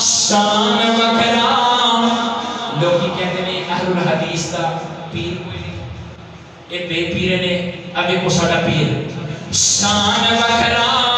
شان وکھرا لوکی کہتے ہیں اہل الحدیث دا پیر کوئی نہیں اے بے پیر نے ابھی کو ساڑا پیر شان وکھرا